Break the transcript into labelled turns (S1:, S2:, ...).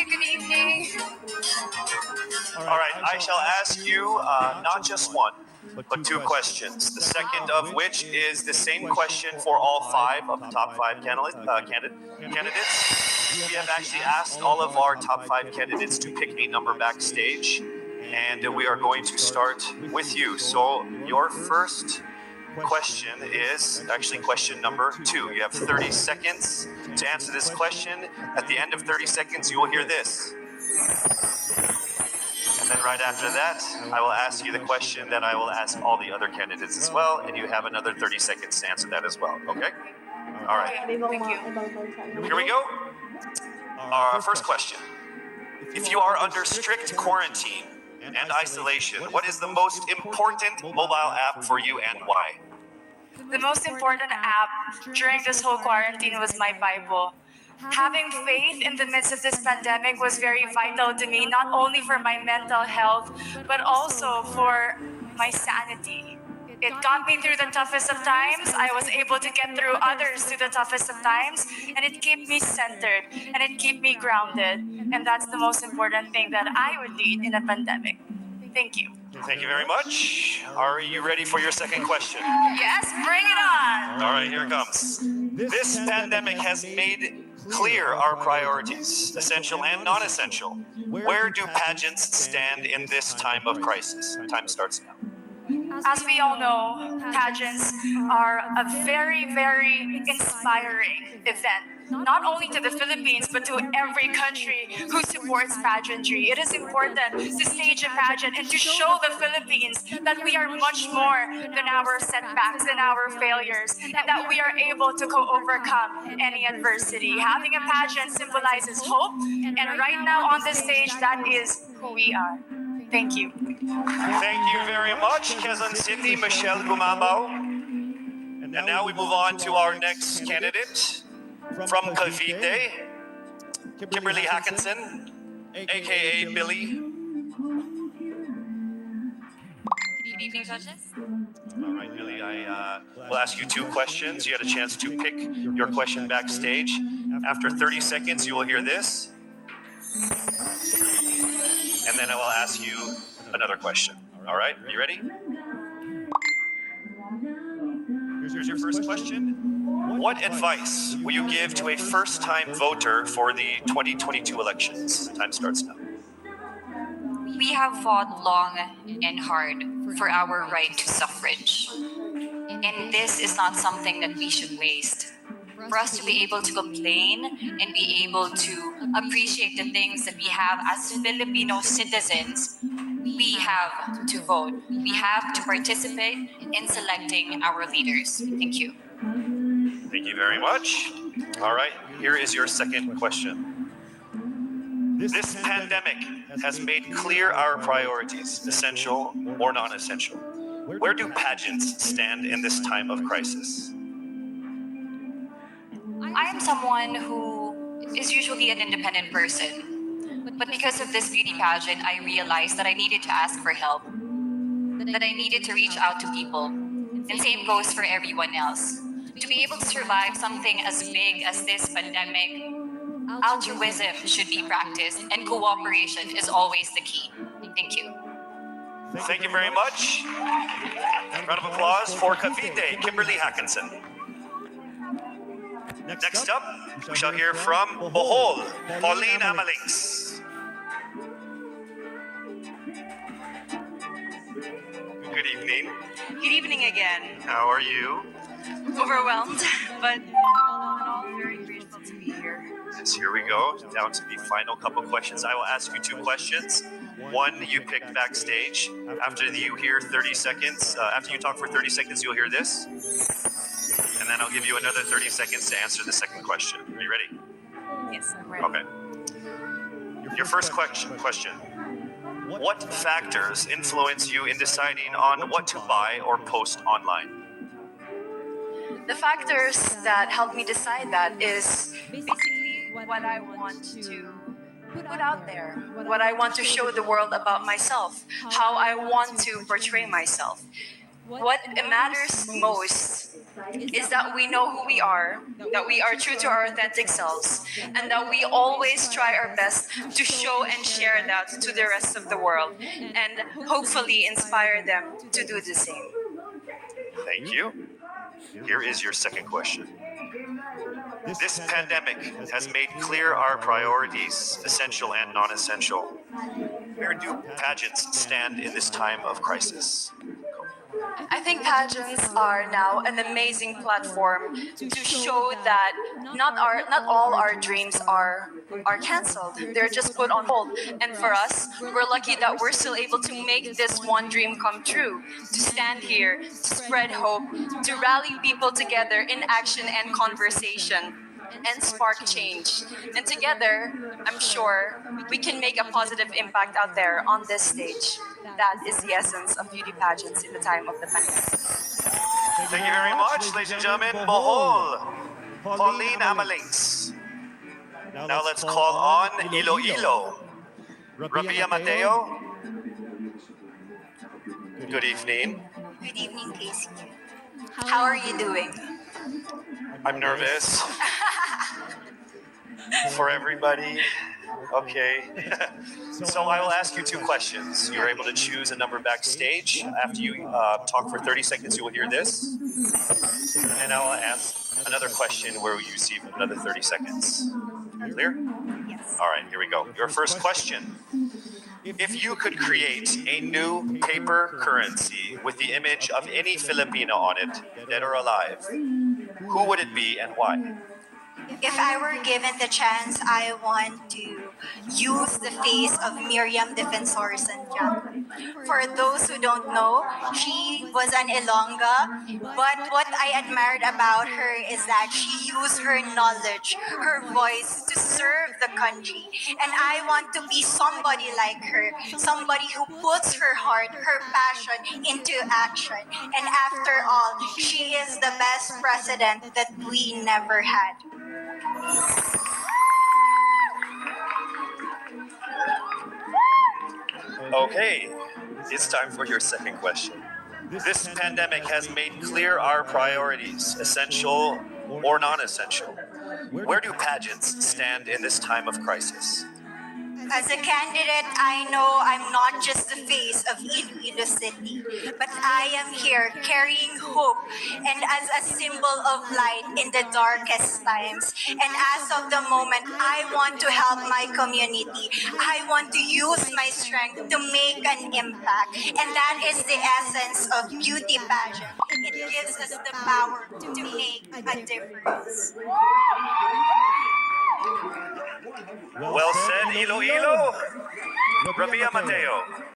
S1: good evening.
S2: All right, I shall ask you not just one, but two questions. The second of which is the same question for all five of the top five candidates. We have actually asked all of our top five candidates to pick a number backstage, and we are going to start with you. So your first question is actually question number 2. You have 30 seconds to answer this question. At the end of 30 seconds, you will hear this. And then right after that, I will ask you the question that I will ask all the other candidates as well, and you have another 30 seconds to answer that as well, okay? All right,
S1: Thank you.
S2: here we go. Our first question. If you are under strict quarantine and isolation, what is the most important mobile app for you and why?
S1: The most important app during this whole quarantine was my Bible. Having faith in the midst of this pandemic was very vital to me, not only for my mental health, but also for my sanity. It got me through the toughest of times. I was able to get through others through the toughest of times, and it kept me centered and it kept me grounded. And that's the most important thing that I would need in a pandemic. Thank you.
S2: Thank you very much. Are you ready for your second question?
S1: Yes, bring it on.
S2: All right, here it comes. This pandemic has made clear our priorities, essential and non-essential. Where do pageants stand in this time of crisis? Time starts now.
S1: As we all know, pageants are a very, very inspiring event, not only to the Philippines, but to every country who supports pageantry. It is important to stage a pageant and to show the Philippines that we are much more than our setbacks and our failures, and that we are able to overcome any adversity. Having a pageant symbolizes hope, and right now on this stage, that is who we are. Thank you.
S2: Thank you very much, Quezon City, Michelle Gumabao. And now we move on to our next candidate from Cavite, Kimberly Hackinson, aka Billy.
S1: Good evening, judges.
S2: All right, Billy, I will ask you two questions. You had a chance to pick your question backstage. After 30 seconds, you will hear this. And then I will ask you another question. All right, are you ready? Here's your first question. What advice will you give to a first-time voter for the 2022 elections? Time starts now.
S3: We have fought long and hard for our right to suffrage. And this is not something that we should waste. For us to be able to complain and be able to appreciate the things that we have as Filipino citizens, we have to vote. We have to participate in selecting our leaders. Thank you.
S2: Thank you very much. All right, here is your second question. This pandemic has made clear our priorities, essential or non-essential. Where do pageants stand in this time of crisis?
S3: I am someone who is usually an independent person. But because of this beauty pageant, I realized that I needed to ask for help, that I needed to reach out to people. And same goes for everyone else. To be able to survive something as big as this pandemic, altruism should be practiced and cooperation is always the key. Thank you.
S2: Thank you very much. Round of applause for Cavite, Kimberly Hackinson. Next up, we shall hear from Bohol, Pauline Amalings. Good evening.
S4: Good evening again.
S2: How are you?
S4: Overwhelmed, but all in all, very grateful to be here.
S2: Yes, here we go. Down to the final couple questions. I will ask you two questions. One you picked backstage. After you hear 30 seconds, after you talk for 30 seconds, you'll hear this. And then I'll give you another 30 seconds to answer the second question. Are you ready?
S4: Yes, I'm ready.
S2: Okay. Your first question. What factors influence you in deciding on what to buy or post online?
S4: The factors that help me decide that is basically what I want to put out there, what I want to show the world about myself, how I want to portray myself. What matters most is that we know who we are, that we are true to our authentic selves, and that we always try our best to show and share that to the rest of the world, and hopefully inspire them to do the same.
S2: Thank you. Here is your second question. This pandemic has made clear our priorities, essential and non-essential. Where do pageants stand in this time of crisis?
S4: I think pageants are now an amazing platform to show that not all our dreams are canceled. They're just put on hold. And for us, we're lucky that we're still able to make this one dream come true. To stand here, to spread hope, to rally people together in action and conversation, and spark change. And together, I'm sure we can make a positive impact out there on this stage. That is the essence of beauty pageants in the time of the pandemic.
S2: Thank you very much, ladies and gentlemen. Bohol, Pauline Amalings. Now let's call on Iloilo. Rabia Mateo. Good evening.
S1: Good evening, Casey.
S4: How are you doing?
S2: I'm nervous. For everybody. Okay. So I will ask you two questions. You're able to choose a number backstage. After you talk for 30 seconds, you will hear this. And I will ask another question where you receive another 30 seconds. Clear?
S1: Yes.
S2: All right, here we go. Your first question. If you could create a new paper currency with the image of any Filipino on it, dead or alive, who would it be and why?
S1: If I were given the chance, I want to use the face of Miriam Defensor Santiago. For those who don't know, she was an Ilongga, but what I admired about her is that she used her knowledge, her voice to serve the country. And I want to be somebody like her, somebody who puts her heart, her passion into action. And after all, she is the best president that we never had.
S2: Okay, it's time for your second question. This pandemic has made clear our priorities, essential or non-essential. Where do pageants stand in this time of crisis?
S1: As a candidate, I know I'm not just the face of Iloilo City, but I am here carrying hope and as a symbol of light in the darkest times. And as of the moment, I want to help my community. I want to use my strength to make an impact. And that is the essence of beauty pageant. It gives us the power to make a difference.
S2: Well said, Iloilo. Rabia Mateo.